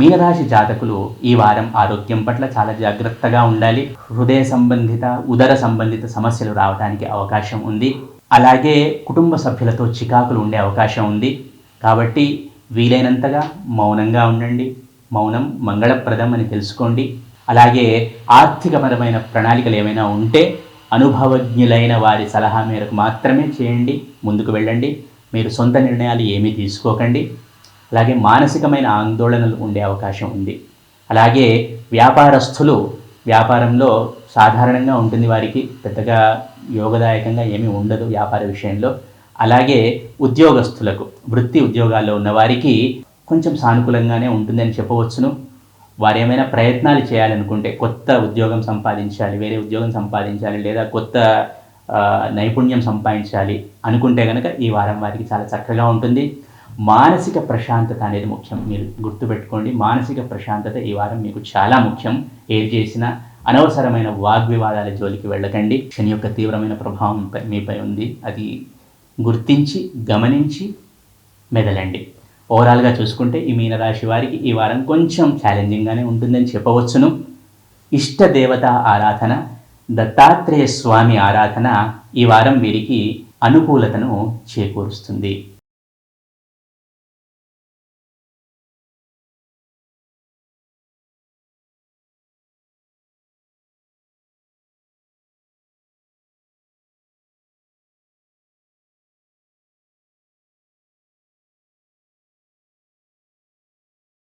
మీనరాశి జాతకులు ఈ వారం ఆరోగ్యం పట్ల చాలా జాగ్రత్తగా ఉండాలి. హృదయ సంబంధిత, ఉదర సంబంధిత సమస్యలు రావడానికి అవకాశం ఉంది. అలాగే కుటుంబ సభ్యులతో చికాకులు ఉండే అవకాశం ఉంది. కాబట్టి వీలైనంతగా మౌనంగా ఉండండి. మౌనం మంగళప్రదం అని తెలుసుకోండి. అలాగే ఆర్థికపరమైన ప్రణాళికలు ఏమైనా ఉంటే అనుభవజ్ఞులైన వారి సలహా మేరకు మాత్రమే చేయండి, ముందుకు వెళ్ళండి. మీరు సొంత నిర్ణయాలు ఏమీ తీసుకోకండి. అలాగే మానసికమైన ఆందోళనలు ఉండే అవకాశం ఉంది. అలాగే వ్యాపారస్తులు వ్యాపారంలో సాధారణంగా ఉంటుంది, వారికి పెద్దగా యోగదాయకంగా ఏమీ ఉండదు వ్యాపార విషయంలో. అలాగే ఉద్యోగస్తులకు, వృత్తి ఉద్యోగాల్లో ఉన్న వారికి కొంచెం సానుకూలంగానే ఉంటుందని చెప్పవచ్చును. వారు ఏమైనా ప్రయత్నాలు చేయాలనుకుంటే, కొత్త ఉద్యోగం సంపాదించాలి, వేరే ఉద్యోగం సంపాదించాలి, లేదా కొత్త నైపుణ్యం సంపాదించాలి అనుకుంటే కనుక ఈ వారం వారికి చాలా చక్కగా ఉంటుంది. మానసిక ప్రశాంతత అనేది ముఖ్యం. మీరు గుర్తుపెట్టుకోండి, మానసిక ప్రశాంతత ఈ వారం మీకు చాలా ముఖ్యం. ఏది చేసినా అనవసరమైన వాగ్వివాదాల జోలికి వెళ్ళకండి. శని యొక్క తీవ్రమైన ప్రభావం మీపై ఉంది, అది గుర్తించి గమనించి మెదలండి. ఓవరాల్గా చూసుకుంటే ఈ మీనరాశి వారికి ఈ వారం కొంచెం ఛాలెంజింగ్గానే ఉంటుందని చెప్పవచ్చును. ఇష్ట దేవత ఆరాధన, దత్తాత్రేయ స్వామి ఆరాధన ఈ వారం వీరికి అనుకూలతను చేకూరుస్తుంది.